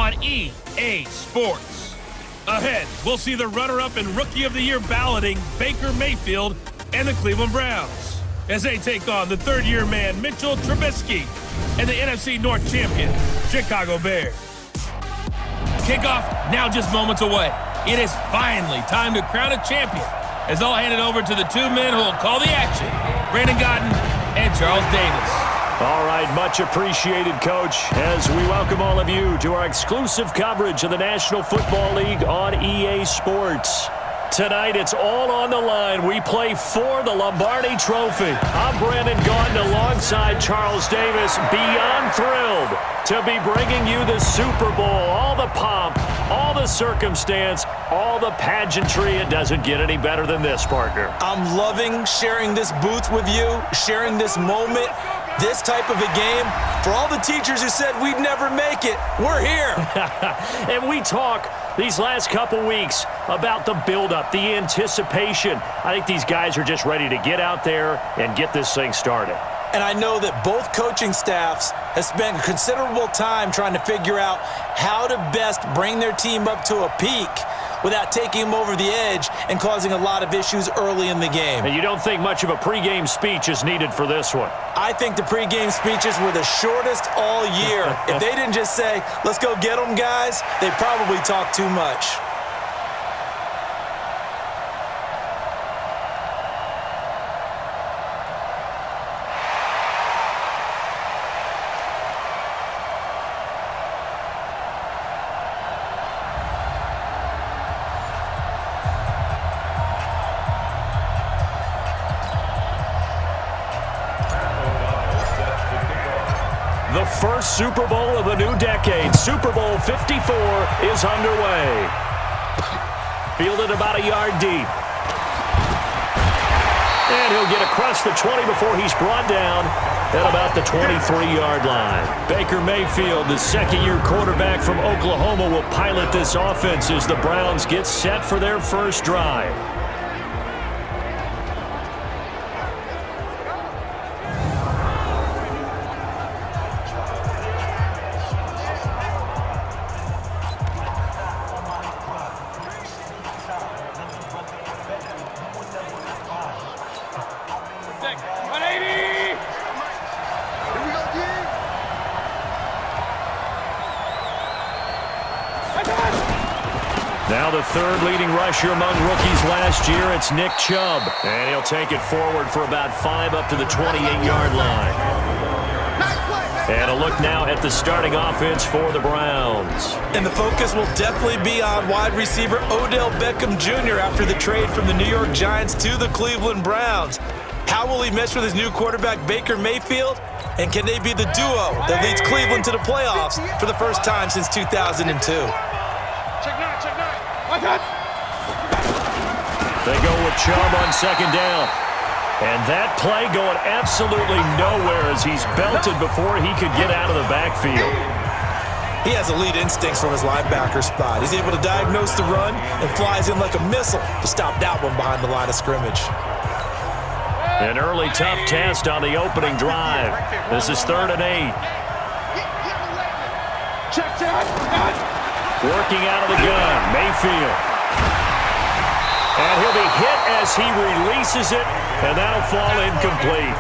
on EA Sports. Ahead, we'll see the runner-up and Rookie of the Year balloting Baker Mayfield and the Cleveland Browns as they take on the third-year man Mitchell Trubisky and the NFC North champion Chicago Bears. Kickoff now just moments away. It is finally time to crown a champion as I'll hand it over to the two men who will call the action, Brandon Godden and Charles Davis. All right, much appreciated, Coach, as we welcome all of you to our exclusive coverage of the National Football League on EA Sports. Tonight, it's all on the line. We play for the Lombardi Trophy. I'm Brandon Gaudin alongside Charles Davis, beyond thrilled to be bringing you the Super Bowl. All the pomp, all the circumstance, all the pageantry. It doesn't get any better than this, partner. I'm loving sharing this booth with you, sharing this moment, this type of a game. For all the teachers who said we'd never make it, we're here. And we talk these last couple weeks about the buildup, the anticipation. I think these guys are just ready to get out there and get this thing started. And I know that both coaching staffs have spent considerable time trying to figure out how to best bring their team up to a peak without taking them over the edge and causing a lot of issues early in the game. And you don't think much of a pregame speech is needed for this one? I think the pregame speeches were the shortest all year. If they didn't just say, let's go get them, guys, they probably talked too much. The first Super Bowl of the new decade, Super Bowl 54, is underway. Fielded about a yard deep. And he'll get across the 20 before he's brought down at about the 23-yard line. Baker Mayfield, the second-year quarterback from Oklahoma, will pilot this offense as the Browns get set for their first drive. Now the third leading rusher among rookies last year, it's Nick Chubb. And he'll take it forward for about 5 up to the 28-yard line. And a look now at the starting offense for the Browns. And the focus will definitely be on wide receiver Odell Beckham Jr. after the trade from the New York Giants to the Cleveland Browns. How will he mesh with his new quarterback Baker Mayfield? And can they be the duo that leads Cleveland to the playoffs for the first time since 2002? They go with Chubb on second down. And that play going absolutely nowhere as he's belted before he could get out of the backfield. He has elite instincts from his linebacker spot. He's able to diagnose the run and flies in like a missile to stop that one behind the line of scrimmage. An early tough test on the opening drive. This is 3rd and 8. Working out of the gun, Mayfield. And he'll be hit as he releases it, and that'll fall incomplete.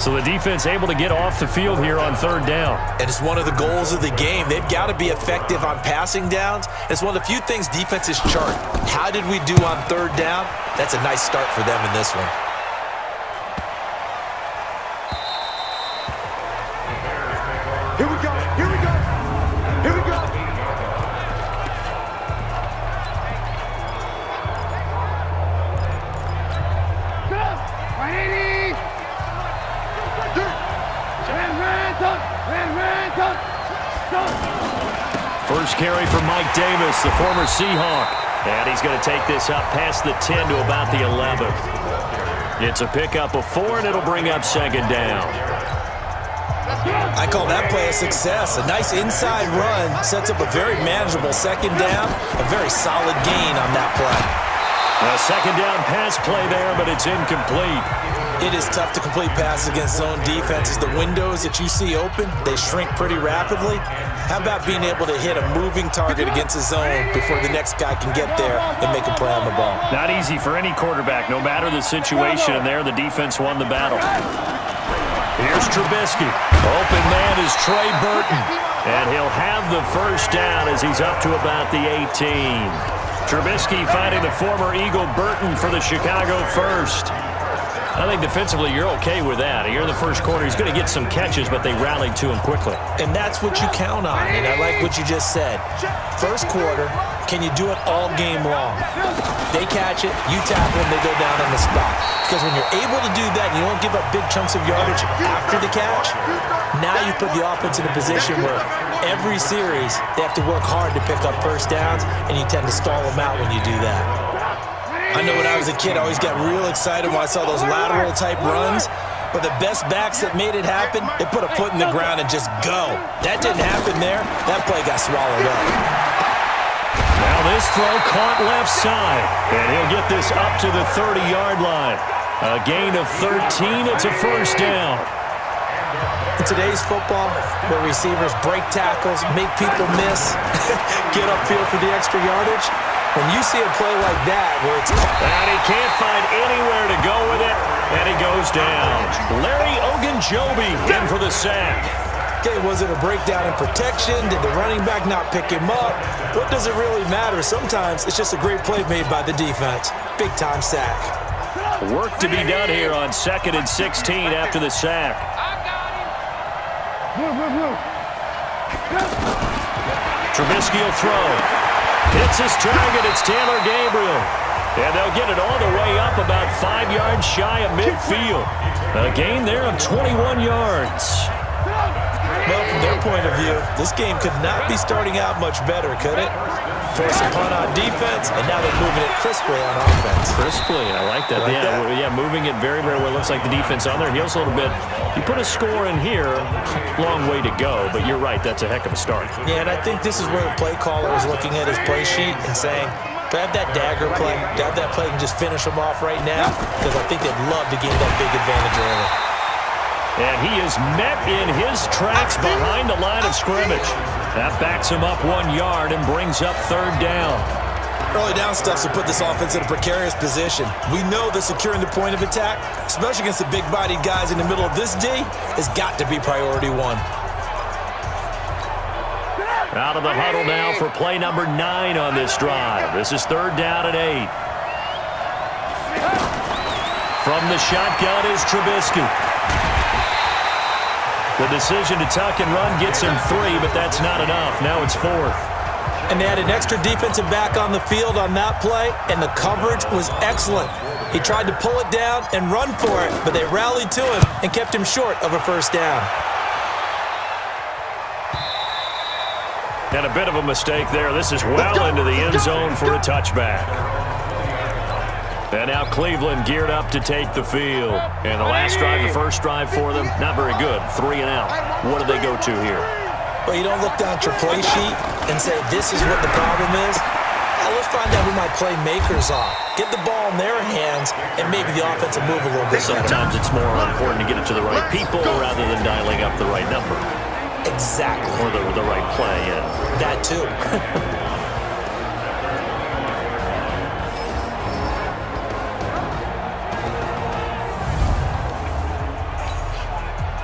So the defense able to get off the field here on 3rd down. And it's one of the goals of the game. They've got to be effective on passing downs. It's one of the few things defenses chart. How did we do on 3rd down? That's a nice start for them in this one. Here we go. Here we go. Here we go. First carry for Mike Davis, the former Seahawk. And he's going to take this up past the 10 to about the 11. It's a pickup of 4, and it'll bring up 2nd down. I call that play a success. A nice inside run sets up a very manageable 2nd down. A very solid gain on that play. A 2nd down pass play there, but it's incomplete. It is tough to complete passes against zone defenses. The windows that you see open, they shrink pretty rapidly. How about being able to hit a moving target against a zone before the next guy can get there and make a play on the ball? Not easy for any quarterback, no matter the situation, and there the defense won the battle. Here's Trubisky. Open man is Trey Burton, and he'll have the first down as he's up to about the 18. Trubisky finding the former Eagle Burton for the Chicago first. I think defensively you're okay with that. Here in the first quarter, he's going to get some catches, but they rallied to him quickly. And that's what you count on, and I like what you just said. First quarter, can you do it all game long? They catch it, you tackle them, they go down on the spot. Because when you're able to do that and you don't give up big chunks of yardage after the catch, now you put the offense in a position where every series they have to work hard to pick up first downs, and you tend to stall them out when you do that. I know when I was a kid, I always got real excited when I saw those lateral-type runs. But the best backs that made it happen, they put a foot in the ground and just go. That didn't happen there. That play got swallowed up. Now this throw caught left side, and he'll get this up to the 30-yard line. A gain of 13. It's a first down. In today's football, where receivers break tackles, make people miss, get upfield for the extra yardage, when you see a play like that where it's caught. And he can't find anywhere to go with it, and he goes down. Larry Ogunjobi in for the sack. Okay, was it a breakdown in protection? Did the running back not pick him up? What does it really matter? Sometimes it's just a great play made by the defense. Big-time sack. Work to be done here on 2nd and 16 after the sack. Trubisky will throw. Hits his target. It's Taylor Gabriel. And they'll get it all the way up about 5 yards shy of midfield. A gain there of 21 yards. Well, from their point of view, this game could not be starting out much better, could it? Force a punt on defense, and now they're moving it crisply on offense. Crisply, I like that. Yeah, moving it very, very well. Looks like the defense on their heels a little bit. You put a score in here, long way to go, but you're right, that's a heck of a start. Yeah, and I think this is where the play caller is looking at his play sheet and saying, grab that dagger play, grab that play and just finish them off right now, because I think they'd love to gain that big advantage early. And he is met in his tracks behind the line of scrimmage. That backs him up 1 yard and brings up third down. Early down stuff to put this offense in a precarious position. We know that securing the point of attack, especially against the big-bodied guys in the middle of this D, has got to be priority one. Out of the huddle now for play number 9 on this drive. This is third down and 8. From the shotgun is Trubisky. The decision to tuck and run gets him 3, but that's not enough. Now it's 4th. And they had an extra defensive back on the field on that play, and the coverage was excellent. He tried to pull it down and run for it, but they rallied to him and kept him short of a first down. And a bit of a mistake there. This is well into the end zone for a touchback. And now Cleveland geared up to take the field. And the last drive, the first drive for them, not very good. 3 and out. What do they go to here? Well, you don't look down at your play sheet and say, this is what the problem is. Now let's find out who my playmakers are. Get the ball in their hands, and maybe the offense will move a little bit better. Sometimes it's more important to get it to the right people rather than dialing up the right number. Exactly. Or the right play, yeah. That too.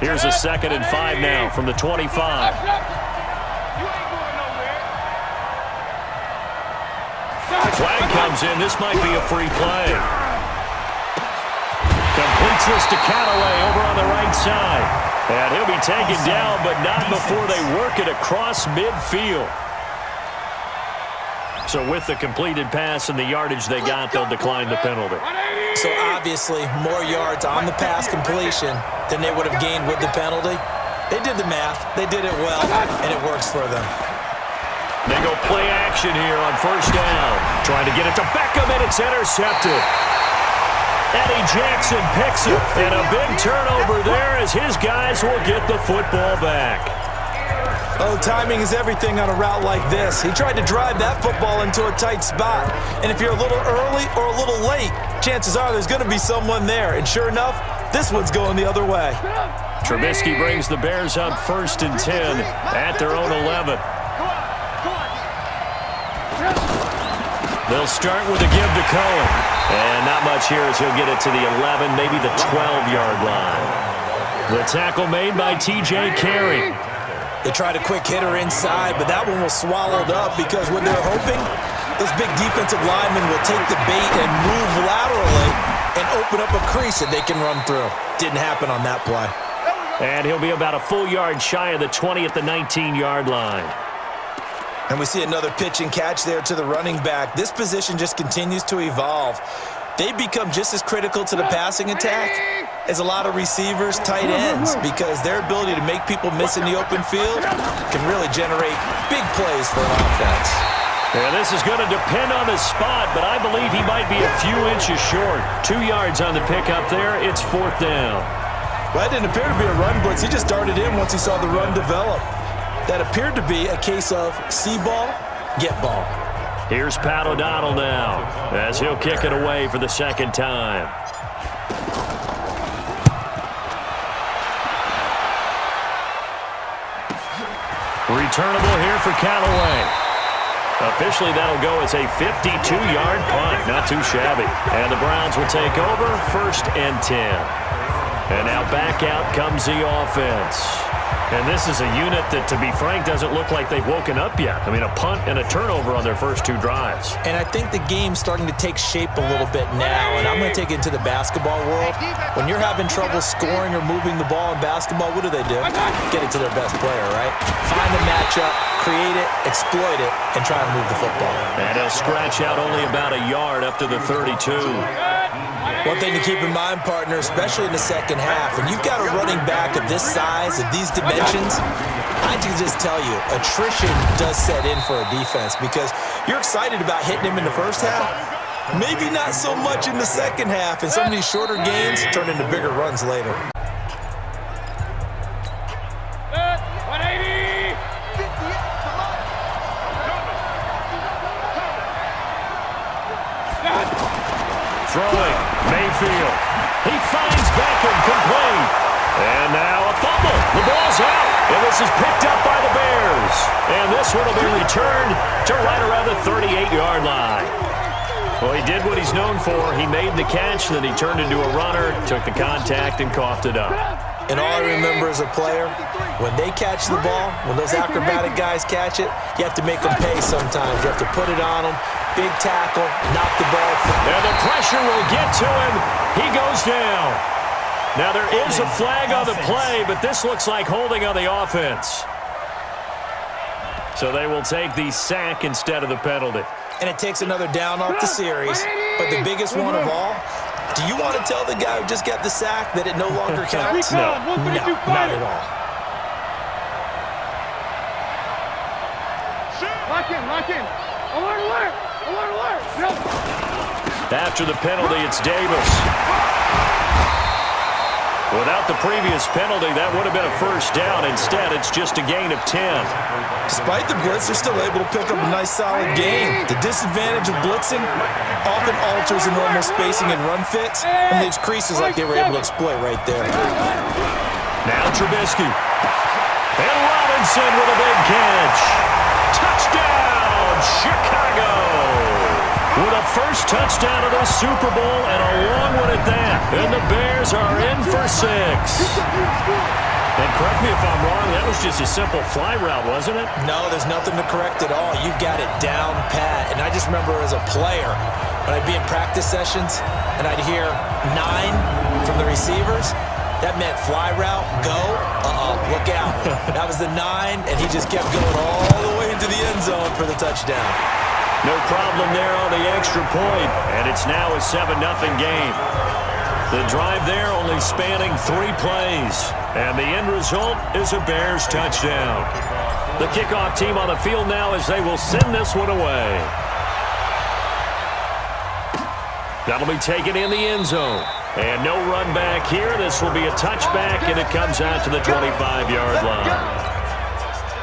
Here's a 2nd and 5 now from the 25. Flag comes in. This might be a free play. Completes this to Callaway over on the right side. And he'll be taken down, but not before they work it across midfield. So with the completed pass and the yardage they got, they'll decline the penalty. So obviously, more yards on the pass completion than they would have gained with the penalty. They did the math. They did it well, and it works for them. They go play action here on first down. Trying to get it to Beckham, and it's intercepted. Eddie Jackson picks it, and a big turnover there as his guys will get the football back. Oh, timing is everything on a route like this. He tried to drive that football into a tight spot. And if you're a little early or a little late, chances are there's going to be someone there. And sure enough, This one's going the other way. Trubisky brings the Bears up 1st and 10 at their own 11. They'll start with a give to Cohen. And not much here as he'll get it to the 11, maybe the 12-yard line. The tackle made by T.J. Carey. They tried a quick hitter inside, but that one was swallowed up because when they're hoping, those big defensive linemen will take the bait and move laterally and open up a crease that they can run through. Didn't happen on that play. And he'll be about a full yard shy of the 20 at the 19-yard line. And we see another pitch and catch there to the running back. This position just continues to evolve. They become just as critical to the passing attack as a lot of receivers, tight ends, because their ability to make people miss in the open field can really generate big plays for an offense. Yeah, this is going to depend on his spot, but I believe he might be a few inches short. 2 yards on the pickup there. It's 4th down. Well, it didn't appear to be a run blitz. He just darted in once he saw the run develop. That appeared to be a case of see ball, get ball. Here's Pat O'Donnell now as he'll kick it away for the 2nd time. Returnable here for Callaway. Officially, that'll go as a 52-yard punt. Not too shabby. And the Browns will take over 1st and 10. And now back out comes the offense. And this is a unit that, to be frank, doesn't look like they've woken up yet. I mean, a punt and a turnover on their first 2 drives. And I think the game's starting to take shape a little bit now, and I'm going to take it to the basketball world. When you're having trouble scoring or moving the ball in basketball, what do? Get it to their best player, right? Find a matchup, create it, exploit it, and try to move the football. And he'll scratch out only about a yard up to the 32. One thing to keep in mind, partner, especially in the second half, when you've got a running back of this size, of these dimensions, I can just tell you, attrition does set in for a defense because you're excited about hitting him in the first half, maybe not so much in the second half, and some of these shorter gains turn into bigger runs later. Throwing, Mayfield. He finds Beckham complete. And now a fumble. The ball's out. And this is picked up by the Bears. And this one will be returned to right around the 38-yard line. Well, he did what he's known for. He made the catch, then he turned into a runner, took the contact, and coughed it up. And all I remember as a player, when they catch the ball, when those acrobatic guys catch it, you have to make them pay sometimes. You have to put it on them. Big tackle, knock the ball. And the pressure will get to him. He goes down. Now there is a flag on the play, but this looks like holding on the offense. So they will take the sack instead of the penalty. And it takes another down off the series. But the biggest one of all, do you want to tell the guy who just got the sack that it no longer counts? No, not at all. Lock in. Alert. After the penalty, it's Davis. Without the previous penalty, that would have been a first down. Instead, it's just a gain of 10. Despite the blitz, they're still able to pick up a nice, solid gain. The disadvantage of blitzing often alters the normal spacing and run fits and leaves creases like they were able to exploit right there. Now Trubisky. And Robinson with a big catch. Touchdown, Chicago! With a first touchdown of the Super Bowl and a long one at that. And the Bears are in for 6. And correct me if I'm wrong, that was just a simple fly route, wasn't it? No, there's nothing to correct at all. You've got it down pat. And I just remember as a player, when I'd be in practice sessions and I'd hear 9 from the receivers, that meant fly route, go, look out. That was the 9, and he just kept going all the way into the end zone for the touchdown. No problem there on the extra point, and it's now a 7-0 game. The drive there only spanning 3 plays, and the end result is a Bears touchdown. The kickoff team on the field now as they will send this one away. That'll be taken in the end zone. And no run back here. This will be a touchback, and it comes out to the 25-yard line.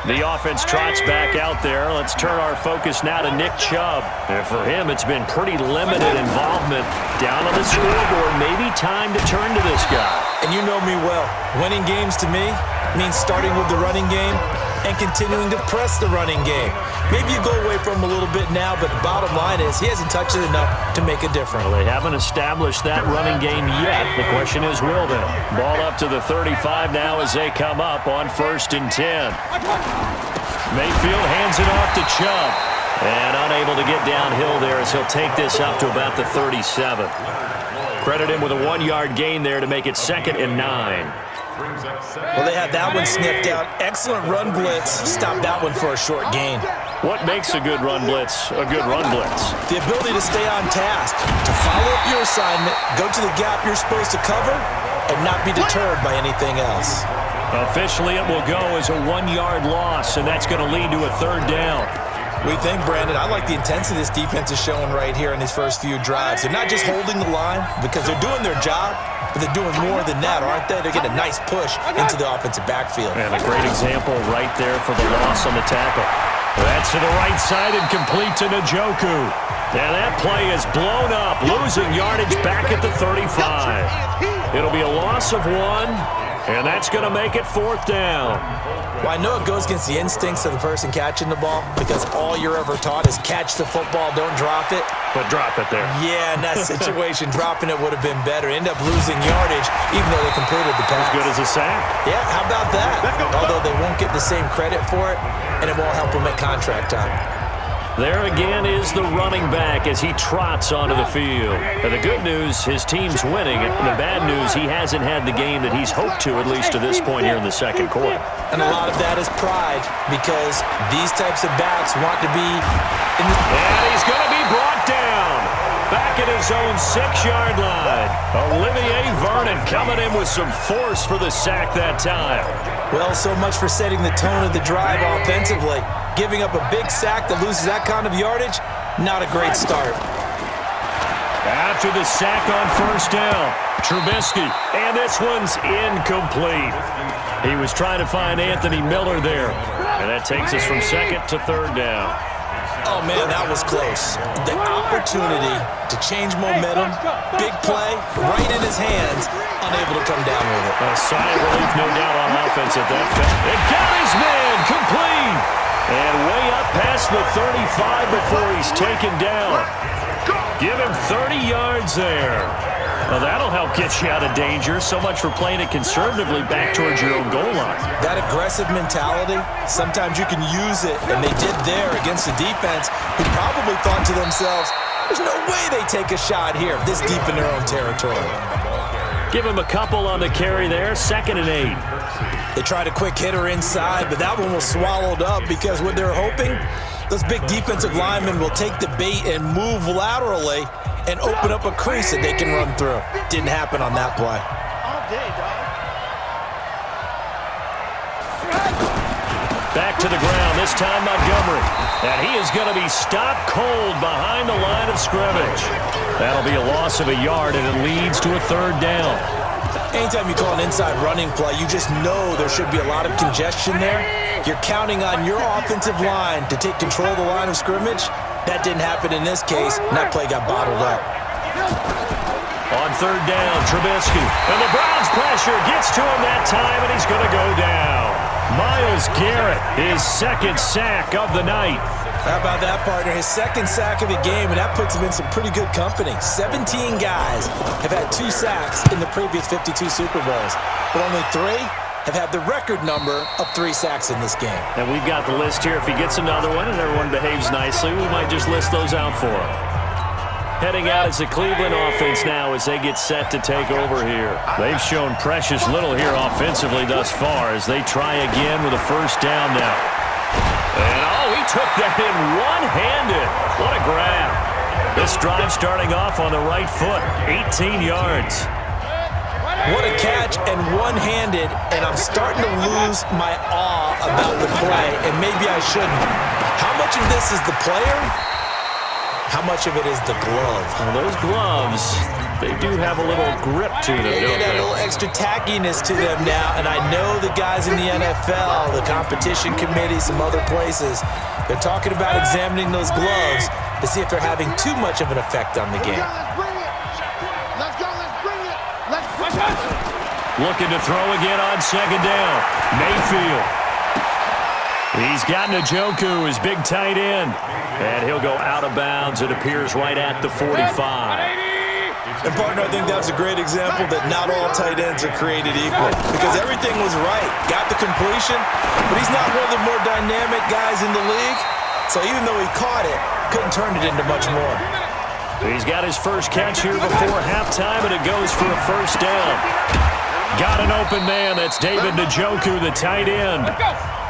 The offense trots back out there. Let's turn our focus now to Nick Chubb. And for him, it's been pretty limited involvement down on the scoreboard. Maybe time to turn to this guy. And you know me well. Winning games to me means starting with the running game and continuing to press the running game. Maybe you go away from him a little bit now, but the bottom line is he hasn't touched it enough to make a difference. Well, they haven't established that running game yet. The question is, will they? Ball up to the 35 now as they come up on 1st and 10. Mayfield hands it off to Chubb. And unable to get downhill there as he'll take this up to about the 37. Credit him with a 1-yard gain there to make it 2nd and 9. Well, they had that one sniffed out. Excellent run blitz. Stop that one for a short gain. What makes a good run blitz a good run blitz? The ability to stay on task, to follow up your assignment, go to the gap you're supposed to cover, and not be deterred by anything else. Officially, it will go as a 1-yard loss, and that's going to lead to a 3rd down. We think, Brandon, I like the intensity this defense is showing right here in these first few drives. They're not just holding the line because they're doing their job, but they're doing more than that, aren't they? They're getting a nice push into the offensive backfield. And a great example right there for the loss on the tackle. That's to the right side and complete to Njoku. And that play is blown up, losing yardage back at the 35. It'll be a loss of 1, and that's going to make it 4th down. Well, I know it goes against the instincts of the person catching the ball because all you're ever taught is catch the football, don't drop it. But drop it there. Yeah, in that situation, dropping it would have been better. End up losing yardage even though they completed the pass. As good as a sack. Yeah, how about that? Although they won't get the same credit for it, and it won't help them at contract time. There again is the running back as he trots onto the field. And the good news, his team's winning. The bad news, he hasn't had the game that he's hoped to, at least to this point here in the 2nd quarter. And a lot of that is pride because these types of backs want to be in the... And he's going to be brought down. Back at his own 6-yard line. Olivier Vernon coming in with some force for the sack that time. Well, so much for setting the tone of the drive offensively. Giving up a big sack that loses that kind of yardage, not a great start. After the sack on 1st down, Trubisky, and this one's incomplete. He was trying to find Anthony Miller there, and that takes us from 2nd to 3rd down. Oh, man, that was close. The opportunity to change momentum, big play, right in his hands, unable to come down with it. A sigh of relief, no doubt, on offense at that fit. It got his man complete. And way up past the 35 before he's taken down. Give him 30 yards there. Well, that'll help get you out of danger. So much for playing it conservatively back towards your own goal line. That aggressive mentality, sometimes you can use it, and they did there against the defense who probably thought to themselves, there's no way they take a shot here this deep in their own territory. Give him a couple on the carry there, 2nd and 8. They tried a quick hitter inside, but that one was swallowed up because what they're hoping, those big defensive linemen will take the bait and move laterally and open up a crease that they can run through. Didn't happen on that play. Back to the ground, this time Montgomery. And he is going to be stopped cold behind the line of scrimmage. That'll be a loss of a yard, and it leads to a 3rd down. Anytime you call an inside running play, you just know there should be a lot of congestion there. You're counting on your offensive line to take control of the line of scrimmage. That didn't happen in this case, and that play got bottled up. On 3rd down, Trubisky. And the Browns pressure gets to him that time, and he's going to go down. Myles Garrett, his 2nd sack of the night. How about that, partner? His 2nd sack of the game, and that puts him in some pretty good company. 17 guys have had 2 sacks in the previous 52 Super Bowls, but only 3 have had the record number of 3 sacks in this game. And we've got the list here. If he gets another one and everyone behaves nicely, we might just list those out for him. Heading out is the Cleveland offense now as they get set to take over here. They've shown precious little here offensively thus far as they try again with a 1st down now. And he took that in one-handed. What a grab. This drive starting off on the right foot, 18 yards. What a catch and one-handed, and I'm starting to lose my awe about the play, and maybe I shouldn't. How much of this is the player? How much of it is the glove? Well, those gloves, they do have a little grip to them, They don't get a they? little extra tackiness to them now, and I know the guys in the NFL, the competition committee, some other places, they're talking about examining those gloves to see if they're having too much of an effect on the game. Let's go, let's bring it. Let's go. Looking to throw again on second down. Mayfield. He's got Njoku, his big tight end. And he'll go out of bounds, it appears, right at the 45. And, partner, I think that's a great example that not all tight ends are created equal because everything was right. Got the completion, but he's not one of the more dynamic guys in the league. So even though he caught it, couldn't turn it into much more. He's got his first catch here before halftime, and it goes for a first down. Got an open man. That's David Njoku, the tight end.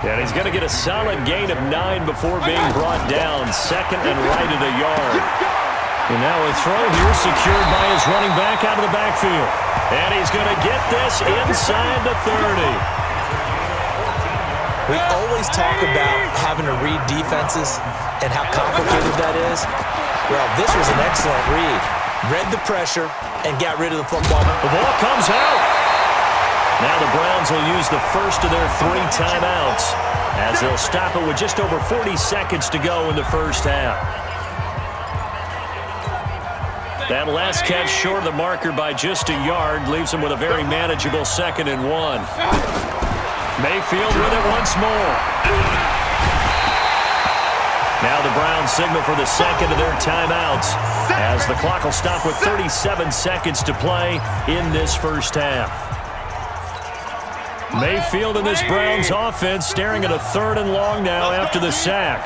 And he's going to get a solid gain of 9 before being brought down. Second and right at a yard. And now a throw here secured by his running back out of the backfield. And he's going to get this inside the 30. We always talk about having to read defenses and how complicated that is. Well, this was an excellent read. Read the pressure and got rid of the football. The ball comes out. Now the Browns will use the first of their 3 timeouts as they'll stop it with just over 40 seconds to go in the first half. That last catch short of the marker by just a yard leaves them with a very manageable 2nd and 1. Mayfield with it once more. Now the Browns signal for the second of their timeouts as the clock will stop with 37 seconds to play in this first half. Mayfield and this Browns offense staring at a 3rd and long now after the sack.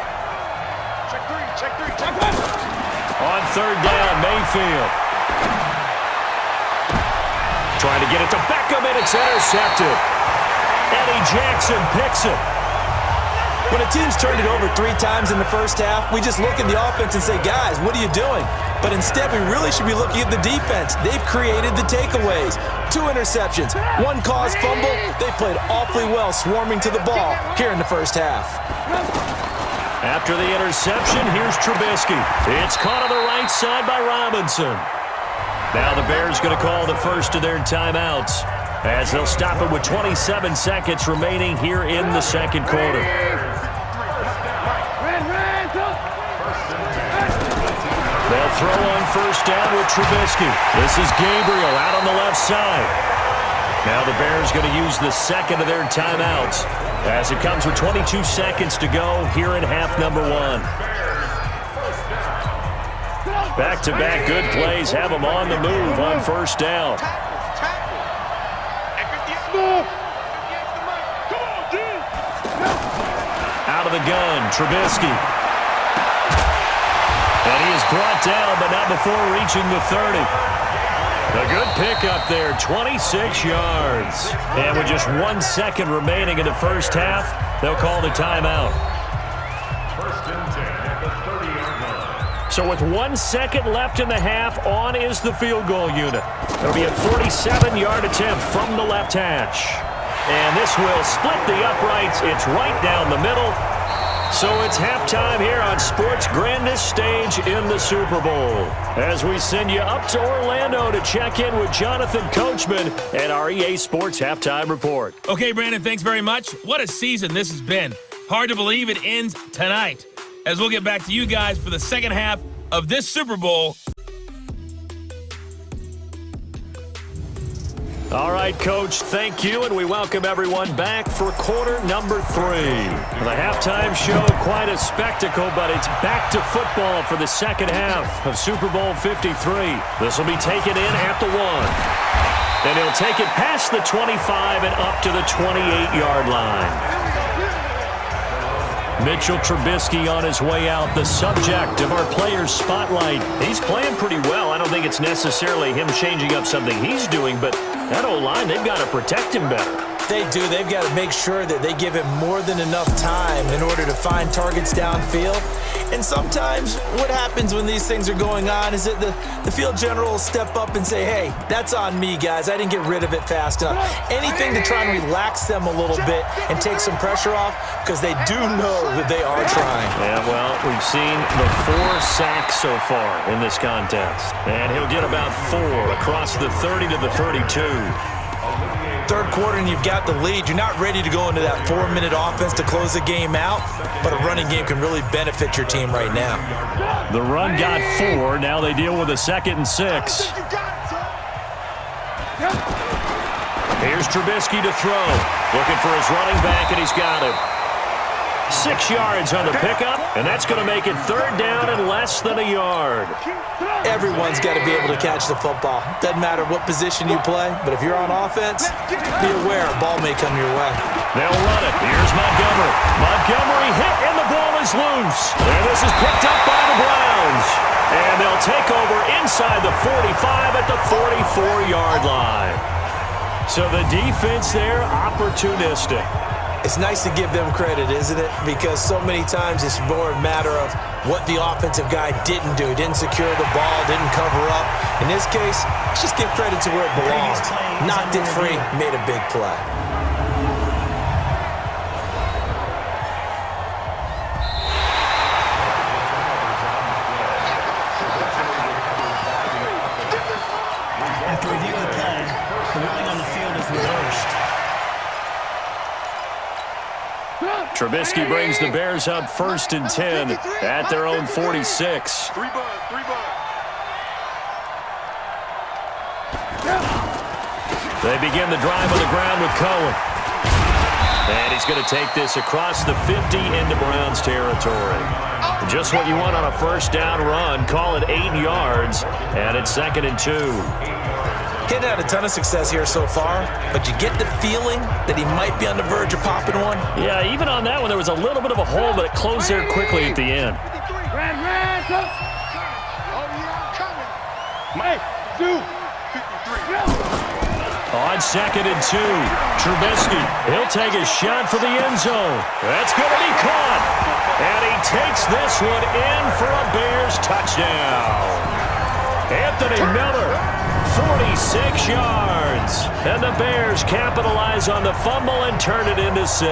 On 3rd down, Mayfield. Trying to get it to Beckham, and it's intercepted. Eddie Jackson picks it. When a team's turned it over 3 times in the first half, we just look at the offense and say, guys, what are you doing? But instead, we really should be looking at the defense. They've created the takeaways. 2 interceptions, 1 caused fumble. They played awfully well swarming to the ball here in the first half. After the interception, here's Trubisky. It's caught on the right side by Robinson. Now the Bears going to call the first of their timeouts as they'll stop it with 27 seconds remaining here in the second quarter. They'll throw on first down with Trubisky. This is Gabriel out on the left side. Now the Bears going to use the second of their timeouts as it comes with 22 seconds to go here in half number 1. Back-to-back good plays have them on the move on first down. Out of the gun, Trubisky. And he is brought down, but not before reaching the 30. A good pickup there, 26 yards. And with just 1 second remaining in the first half, they'll call the timeout. So with 1 second left in the half, on is the field goal unit. It'll be a 47-yard attempt from the left hash. And this will split the uprights. It's right down the middle. So it's halftime here on sports' grandest stage in the Super Bowl. As we send you up to Orlando to check in with Jonathan Coachman and our EA Sports Halftime Report. Okay, Brandon, thanks very much. What a season this has been. Hard to believe it ends tonight, as we'll get back to you guys for the second half of this Super Bowl. All right, Coach, thank you, and we welcome everyone back for quarter number 3. The halftime show, quite a spectacle, but it's back to football for the second half of Super Bowl 53. This will be taken in at the 1. And he'll take it past the 25 and up to the 28-yard line. Mitchell Trubisky on his way out, the subject of our players' spotlight. He's playing pretty well. I don't think it's necessarily him changing up something he's doing, but that O-line, they've got to protect him better. They do. They've got to make sure that they give him more than enough time in order to find targets downfield And sometimes what happens when these things are going on is that the field general will step up and say, hey, that's on me, guys. I didn't get rid of it fast enough. Anything to try and relax them a little bit and take some pressure off, because they do know that they are trying. Yeah, well, we've seen the 4 sacks so far in this contest. And he'll get about 4 across the 30 to the 32. Third quarter and you've got the lead. You're not ready to go into that 4-minute offense to close the game out, but a running game can really benefit your team right now. The run got 4. Now they deal with a 2nd and 6. Here's Trubisky to throw. Looking for his running back, and he's got him. 6 yards on the pickup, and that's going to make it 3rd down and less than a yard. Everyone's got to be able to catch the football. Doesn't matter what position you play, but if you're on offense, be aware a ball may come your way. They'll run it. Here's Montgomery. Montgomery hit, and the ball is loose. And this is picked up by the Browns. And they'll take over inside the 45 at the 44-yard line. So the defense there, opportunistic. It's nice to give them credit, isn't it? Because so many times it's more a matter of what the offensive guy didn't do. Didn't secure the ball, didn't cover up. In this case, let's just give credit to where it belongs. Knocked it free, made a big play. After reviewing the play, the ruling on the field is reversed. Trubisky brings the Bears up 1st and 10 at their own 46. They begin the drive on the ground with Cohen. And he's going to take this across the 50 into Browns territory. Just what you want on a 1st down run. Call it 8 yards, and it's 2nd and 2. He's had a ton of success here so far, but you get the feeling that he might be on the verge of popping one. Yeah, even on that one, there was a little bit of a hole, but it closed there quickly at the end. On 2nd and 2, Trubisky, he'll take a shot for the end zone. That's going to be caught. And he takes this one in for a Bears touchdown. Anthony Miller, 46 yards. And the Bears capitalize on the fumble and turn it into 6.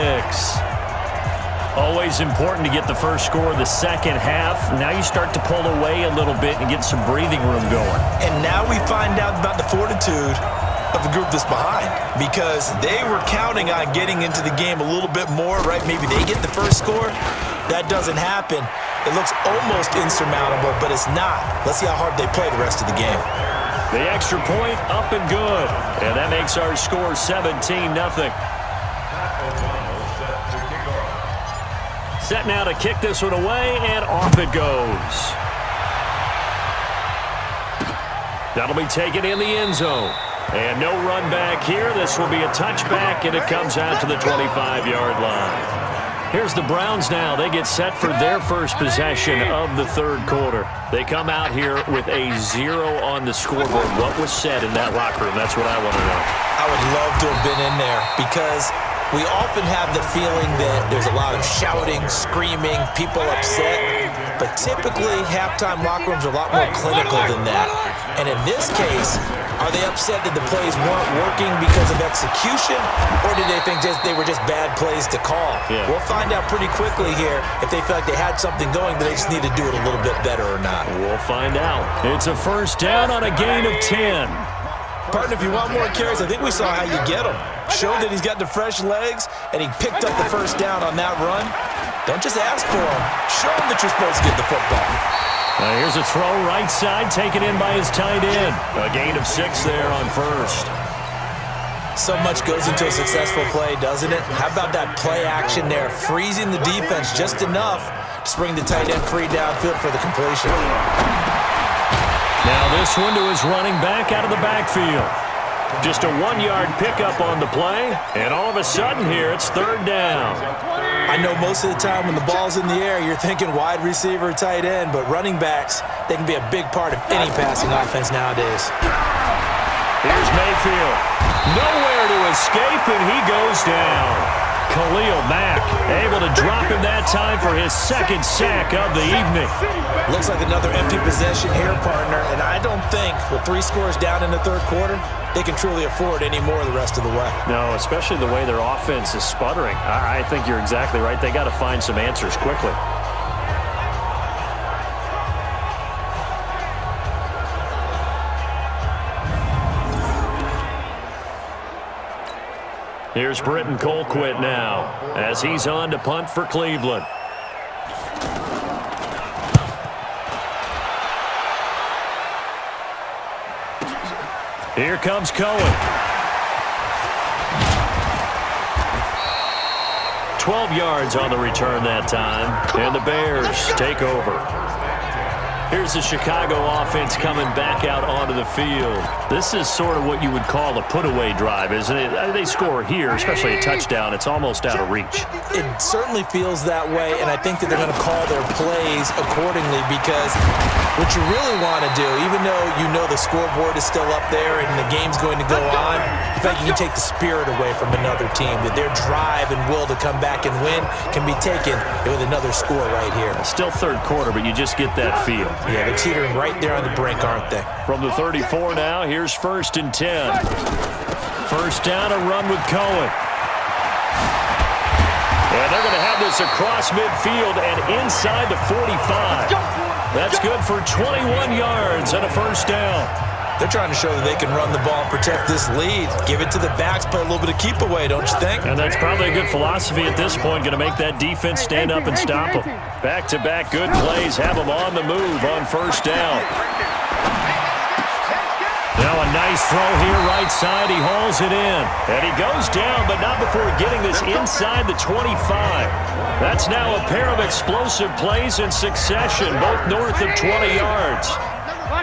Always important to get the first score of the second half. Now you start to pull away a little bit and get some breathing room going. And now we find out about the fortitude of the group that's behind, because they were counting on getting into the game a little bit more, right? Maybe they get the first score. That doesn't happen. It looks almost insurmountable, but it's not. Let's see how hard they play the rest of the game. The extra point up and good. And that makes our score 17-0. Set now to kick this one away, and off it goes. That'll be taken in the end zone. And no run back here. This will be a touchback, and it comes out to the 25-yard line. Here's the Browns now. They get set for their first possession of the 3rd quarter. They come out here with a 0 on the scoreboard. What was said in that locker room? That's what I want to know. I would love to have been in there, because we often have the feeling that there's a lot of shouting, screaming, people upset. But typically, halftime locker rooms are a lot more clinical than that. And in this case, are they upset that the plays weren't working because of execution, or did they think they were just bad plays to call? Yeah. We'll find out pretty quickly here if they feel like they had something going, but they just need to do it a little bit better or not. We'll find out. It's a 1st down on a gain of 10. Partner, if you want more carries, I think we saw how you get them. Show that he's got the fresh legs, and he picked up the 1st down on that run. Don't just ask for him. Show him that you're supposed to get the football. Here's a throw right side, taken in by his tight end. A gain of 6 there on 1st. So much goes into a successful play, doesn't it? How about that play action there, freezing the defense just enough to bring the tight end free downfield for the completion. Now this one to his running back out of the backfield. Just a 1-yard pickup on the play, and all of a sudden here it's 3rd down. I know most of the time when the ball's in the air, you're thinking wide receiver, tight end, but running backs, they can be a big part of any passing offense nowadays. Here's Mayfield. Nowhere to escape, and he goes down. Khalil Mack able to drop him that that time for his second sack of the evening. Looks like another empty possession here, partner, and I don't think with 3 scores down in the third quarter, they can truly afford any more the rest of the way. No, especially the way their offense is sputtering. I think you're exactly right. They got to find some answers quickly. Here's Britton Colquitt now as he's on to punt for Cleveland. Here comes Cohen. 12 yards on the return that time, and the Bears take over. Here's the Chicago offense coming back out onto the field. This is sort of what you would call a put-away drive, isn't it? They score here, especially a touchdown. It's almost out of reach. It certainly feels that way, and I think that they're going to call their plays accordingly because what you really want to do, even though you know the scoreboard is still up there and the game's going to go on, in fact, you can take the spirit away from another team, that their drive and will to come back and win can be taken with another score right here. Still third quarter, but you just get that feel. Yeah, they're teetering right there on the brink, aren't they? From the 34 now, here's 1st and 10. First down, a run with Cohen. And they're going to have this across midfield and inside the 45. That's good for 21 yards and a first down. They're trying to show that they can run the ball and protect this lead. Give it to the backs, play a little bit of keep away, don't you think? And that's probably a good philosophy at this point, going to make that defense stand up and stop them. Back-to-back good plays, have them on the move on first down. Now a nice throw here, right side. He hauls it in. And he goes down, but not before getting this inside the 25. That's now a pair of explosive plays in succession, both north of 20 yards.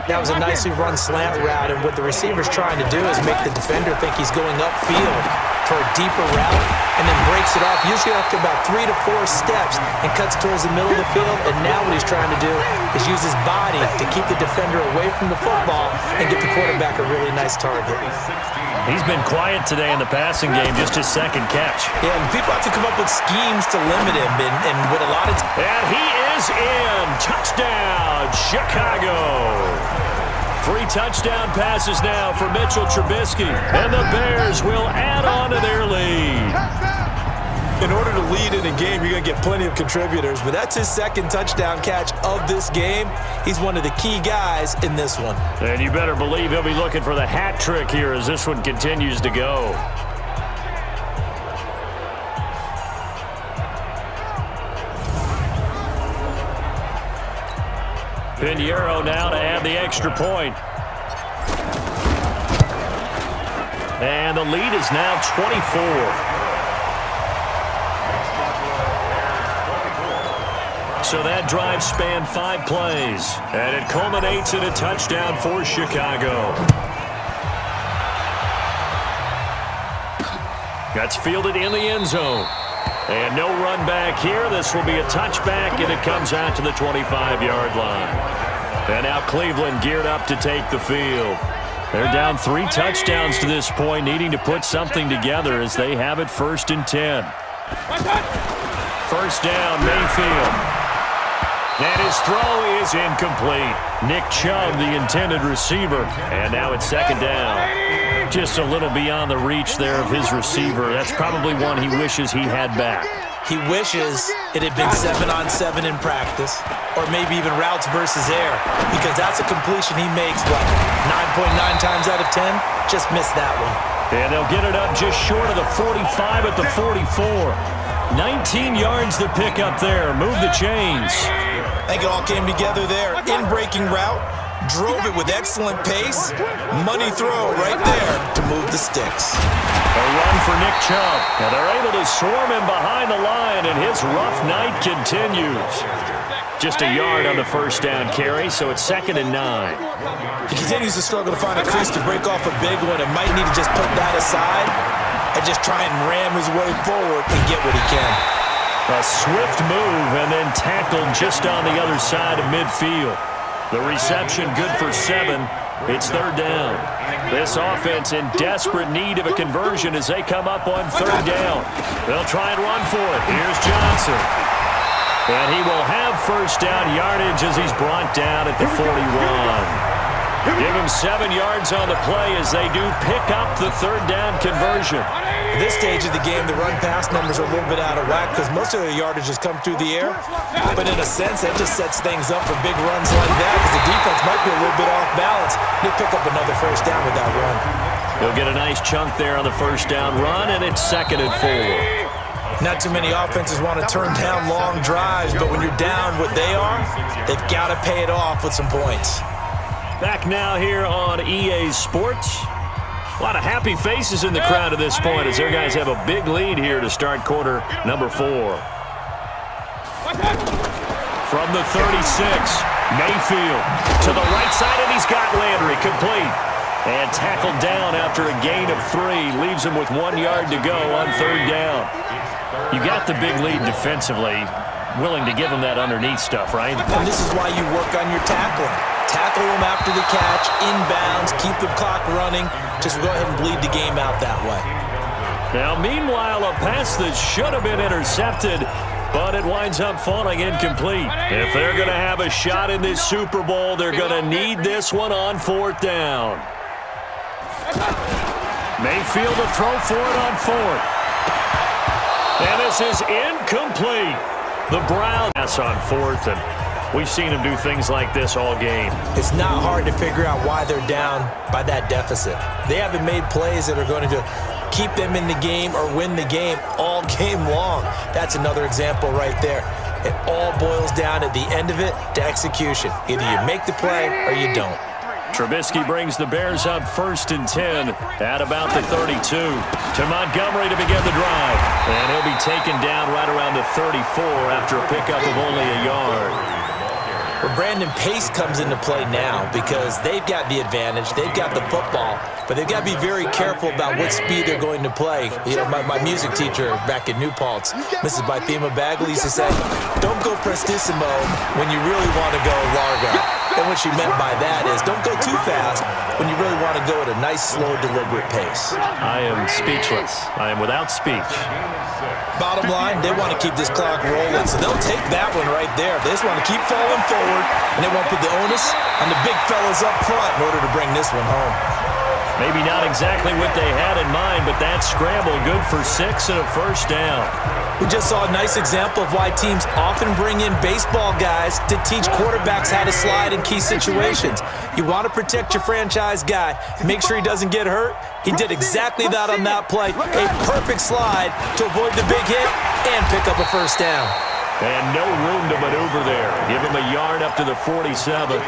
That was a nicely run slant route, and what the receiver's trying to do is make the defender think he's going upfield for a deeper route and then breaks it off, usually after about 3 to 4 steps, and cuts towards the middle of the field. And now what he's trying to do is use his body to keep the defender away from the football and get the quarterback a really nice target. He's been quiet today in the passing game, just his second catch. Yeah, and people have to come up with schemes to limit him, and with a lot of... And he is in. Touchdown, Chicago. 3 touchdown passes now for Mitchell Trubisky, and the Bears will add on to their lead. In order to lead in a game, you're going to get plenty of contributors, but that's his second touchdown catch of this game. He's one of the key guys in this one. And you better believe he'll be looking for the hat trick here as this one continues to go. Pinheiro now to add the extra point. And the lead is now 24. So that drive spanned 5 plays, and it culminates in a touchdown for Chicago. That's fielded in the end zone. And no run back here. This will be a touchback, and it comes out to the 25-yard line. And now Cleveland geared up to take the field. They're down 3 touchdowns to this point, needing to put something together as they have it 1st and 10. First down, Mayfield. And his throw is incomplete. Nick Chubb, the intended receiver. And now it's 2nd down. Just a little beyond the reach there of his receiver. That's probably one he wishes he had back. He wishes it had been 7-on-7 in practice, or maybe even routes versus air, because that's a completion he makes, what, 9.9 times out of 10? Just missed that one. And they'll get it up just short of the 45 at the 44. 19 yards to pick up there. Move the chains. I think it all came together there. In-breaking route, drove it with excellent pace. Money throw right there to move the sticks. A run for Nick Chubb. And they're able to swarm him behind the line, and his rough night continues. Just a yard on the first down carry, so it's 2nd and 9. He continues to struggle to find a crease to break off a big one and might need to just put that aside and just try and ram his way forward and get what he can. A swift move and then tackled just on the other side of midfield. The reception good for 7. It's 3rd down. This offense in desperate need of a conversion as they come up on 3rd down. They'll try and run for it. Here's Johnson. And he will have first down yardage as he's brought down at the 41. Give him 7 yards on the play as they do pick up the third down conversion. At this stage of the game, the run-pass numbers are a little bit out of whack because most of the yardage has come through the air. But in a sense, that just sets things up for big runs like that because the defense might be a little bit off balance. They'll pick up another first down with that run. He'll get a nice chunk there on the first down run, and it's 2nd and 4. Not too many offenses want to turn down long drives, but when you're down what they are, they've got to pay it off with some points. Back now here on EA Sports. A lot of happy faces in the crowd at this point as their guys have a big lead here to start quarter number 4. From the 36, Mayfield to the right side, and he's got Landry complete. And tackled down after a gain of 3. Leaves him with 1 yard to go on third down. You got the big lead defensively. Willing to give him that underneath stuff, right? And this is why you work on your tackling. Tackle them after the catch, inbounds, keep the clock running. Just go ahead and bleed the game out that way. Now, meanwhile, a pass that should have been intercepted, but it winds up falling incomplete. If they're going to have a shot in this Super Bowl, they're going to need this one on fourth down. Mayfield to throw for it on 4th. And this is incomplete. The Browns pass on 4th, and we've seen them do things like this all game. It's not hard to figure out why they're down by that deficit. They haven't made plays that are going to keep them in the game or win the game all game long. That's another example right there. It all boils down at the end of it to execution. Either you make the play or you don't. Trubisky brings the Bears up 1st and 10 at about the 32. To Montgomery to begin the drive. And he'll be taken down right around the 34 after a pickup of only a yard. Well, Brandon, pace comes into play now because they've got the advantage. They've got the football, but they've got to be very careful about what speed they're going to play. You know, my music teacher back in New Paltz, Mrs. Bythema Bagley, used to say, don't go prestissimo when you really want to go largo. And what she meant by that is don't go too fast when you really want to go at a nice, slow, deliberate pace. I am speechless. I am without speech. Bottom line, they want to keep this clock rolling, so they'll take that one right there. They just want to keep falling forward, and they won't put the onus on the big fellas up front in order to bring this one home. Maybe not exactly what they had in mind, but that scramble good for 6 and a first down. We just saw a nice example of why teams often bring in baseball guys to teach quarterbacks how to slide in key situations. You want to protect your franchise guy. Make sure he doesn't get hurt. He did exactly that on that play. A perfect slide to avoid the big hit and pick up a first down. And no room to maneuver there. Give him a yard up to the 47.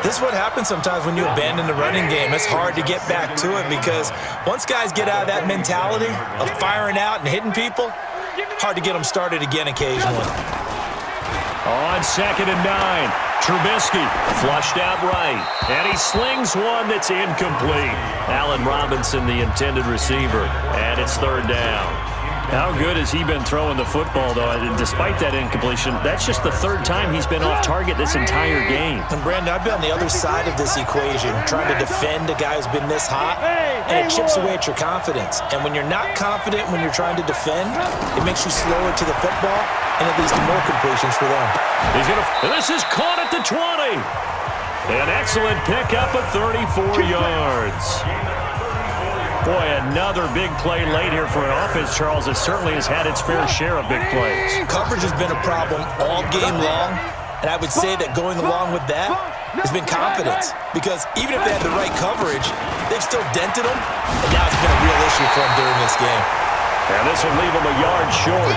This is what happens sometimes when you abandon the running game. It's hard to get back to it because once guys get out of that mentality of firing out and hitting people, hard to get them started again occasionally. On 2nd and 9, Trubisky flushed out right, and he slings one that's incomplete. Allen Robinson, the intended receiver, and it's 3rd down. How good has he been throwing the football, though? Despite that incompletion, that's just the 3rd time he's been off target this entire game. And, Brandon, I've been on the other side of this equation, trying to defend a guy who's been this hot, and it chips away at your confidence. And when you're not confident when you're trying to defend, it makes you slower to the football, and it leads to more completions for them. This is caught at the 20. An excellent pickup of 34 yards. Boy, another big play late here for an offense, Charles, that certainly has had its fair share of big plays. Coverage has been a problem all game long, and I would say that going along with that has been confidence. Because even if they had the right coverage, they've still dented them, and now it's been a real issue for them during this game. And this will leave them a yard short.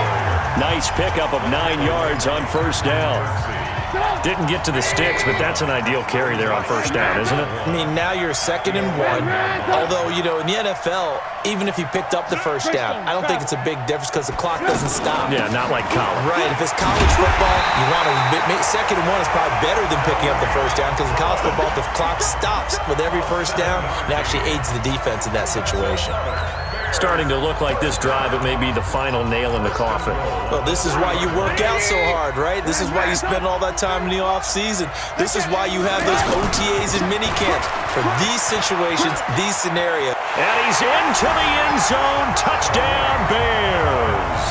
Nice pickup of 9 yards on first down. Didn't get to the sticks, but that's an ideal carry there on first down, isn't it? I mean, now you're 2nd and 1. Although, you know, in the NFL, even if you picked up the first down, I don't think it's a big difference because the clock doesn't stop. Yeah, not like college. Right. If it's college football, you want to make 2nd and 1 is probably better than picking up the first down because in college football, the clock stops with every first down and actually aids the defense in that situation. Starting to look like this drive, it may be the final nail in the coffin. Well, this is why you work out so hard, right? This is why you spend all that time in the offseason. This is why you have those OTAs and minicamps for these situations, these scenarios. And he's into the end zone. Touchdown, Bears.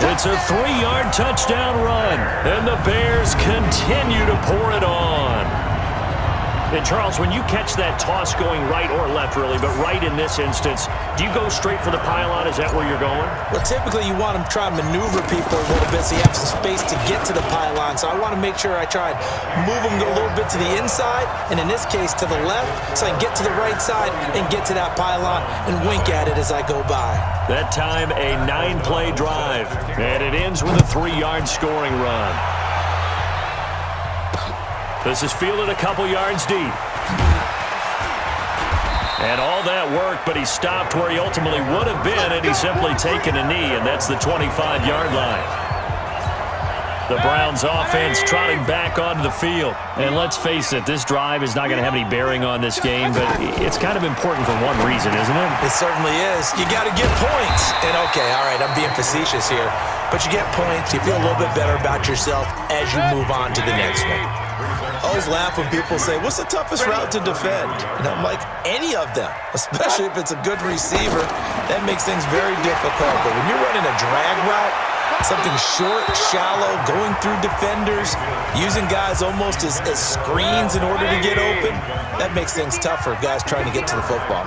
It's a 3-yard touchdown run, and the Bears continue to pour it on. And Charles, when you catch that toss going right or left, really, but right in this instance, do you go straight for the pylon? Is that where you're going? Well, typically you want to try and maneuver people a little bit so you have some space to get to the pylon. So I want to make sure I try and move them a little bit to the inside, and in this case to the left, so I can get to the right side and get to that pylon and wink at it as I go by. That time, a 9-play drive, and it ends with a 3-yard scoring run. This is fielded a couple yards deep. And all that work, but he stopped where he ultimately would have been, and he's simply taken a knee, and that's the 25-yard line. The Browns offense trotting back onto the field. And let's face it, this drive is not going to have any bearing on this game, but it's kind of important for one reason, isn't it? It certainly is. You got to get points. And okay, all right, I'm being facetious here, but you get points, you feel a little bit better about yourself as you move on to the next one. I always laugh when people say, what's the toughest route to defend? And I'm like, any of them, especially if it's a good receiver. That makes things very difficult. But when you're running a drag route, something short, shallow, going through defenders, using guys almost as screens in order to get open, that makes things tough for guys trying to get to the football.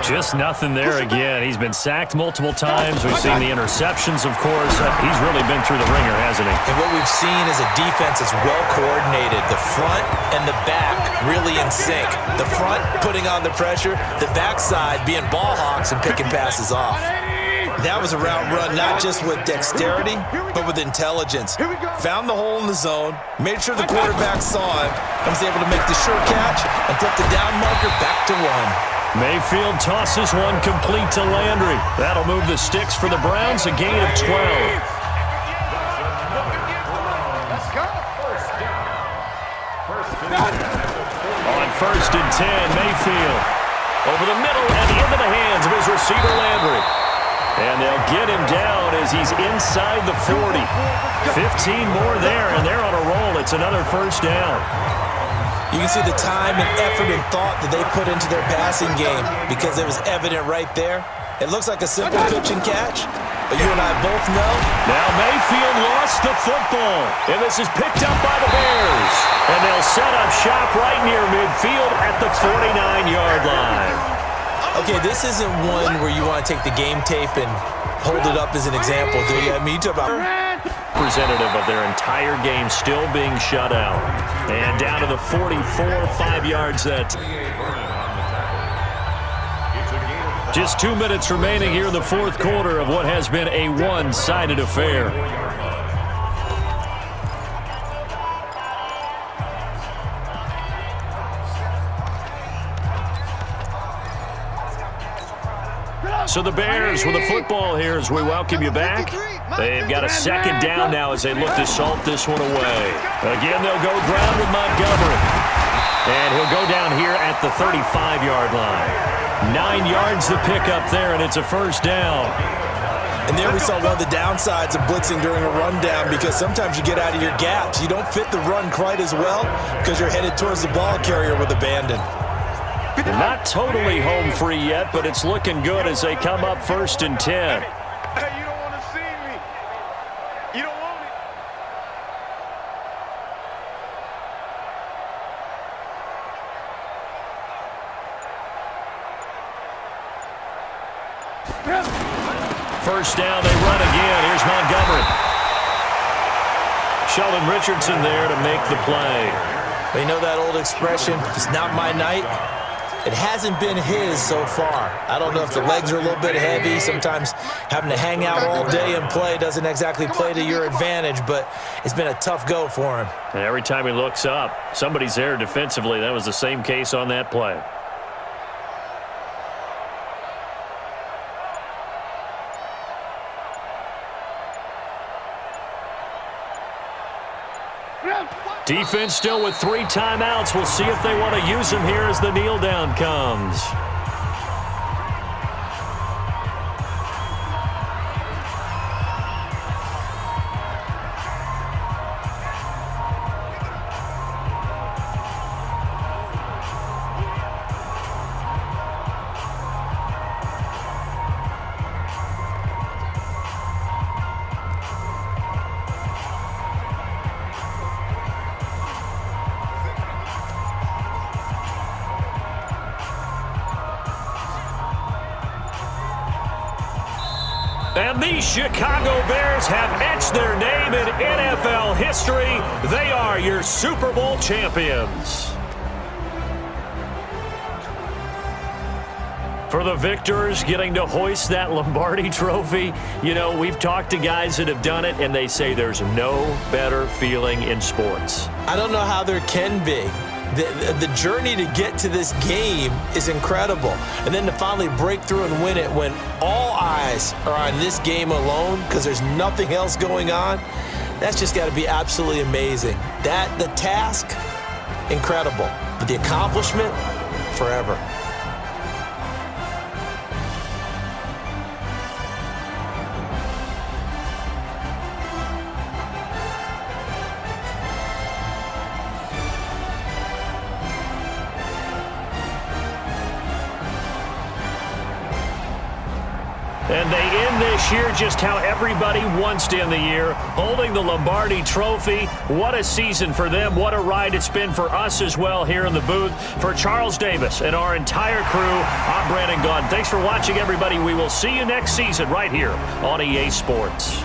Just nothing there again. He's been sacked multiple times. We've seen the interceptions, of course. He's really been through the ringer, hasn't he? And what we've seen is a defense that's well coordinated. The front and the back really in sync. The front putting on the pressure, the backside being ball hawks and picking passes off. That was a route run not just with dexterity, but with intelligence. Found the hole in the zone, made sure the quarterback saw him, and was able to make the sure catch and flip the down marker back to one. Mayfield tosses one complete to Landry. That'll move the sticks for the Browns, a gain of 12. On 1st and 10, Mayfield. Over the middle and into the hands of his receiver, Landry. And they'll get him down as he's inside the 40. 15 more there, and they're on a roll. It's another first down. You can see the time and effort and thought that they put into their passing game because it was evident right there. It looks like a simple pitch and catch, but you and I both know. Now Mayfield lost the football, and this is picked up by the Bears. And they'll set up shop right near midfield at the 49-yard line. Okay, this isn't one where you want to take the game tape and hold it up as an example, do you? I mean, you talk about representative of their entire game still being shut out. And down to the 44, 5 yards that. Just 2 minutes remaining here in the fourth quarter of what has been a one-sided affair. So the Bears with the football here as we welcome you back. They've got a second down now as they look to salt this one away. Again, they'll go ground with Montgomery. And he'll go down here at the 35-yard line. 9 yards to pick up there, and it's a first down. And there we saw one of the downsides of blitzing during a rundown because sometimes you get out of your gaps. You don't fit the run quite as well because you're headed towards the ball carrier with abandon. They're not totally home free yet, but it's looking good as they come up 1st and 10. Hey, you don't want to see me. You don't want me. First down, they run again. Here's Montgomery. Sheldon Richardson there to make the play. But you know that old expression, it's not my night? It hasn't been his so far. I don't know if the legs are a little bit heavy. Sometimes having to hang out all day and play doesn't exactly play to your advantage, but it's been a tough go for him. And every time he looks up, somebody's there defensively. That was the same case on that play. Defense still with 3 timeouts. We'll see if they want to use them here as the kneel down comes. And the Chicago Bears have etched their name in NFL history. They are your Super Bowl champions. For the victors, getting to hoist that Lombardi trophy, you know, we've talked to guys that have done it, and they say there's no better feeling in sports. I don't know how there can be. The journey to get to this game is incredible. And then to finally break through and win it when all eyes are on this game alone because there's nothing else going on, that's just got to be absolutely amazing. The task, incredible. But the accomplishment, forever. And they end this year just how everybody wants to end the year, holding the Lombardi trophy. What a season for them. What a ride it's been for us as well here in the booth. For Charles Davis and our entire crew, I'm Brandon Gaudin. Thanks for watching, everybody. We will see you next season right here on EA Sports.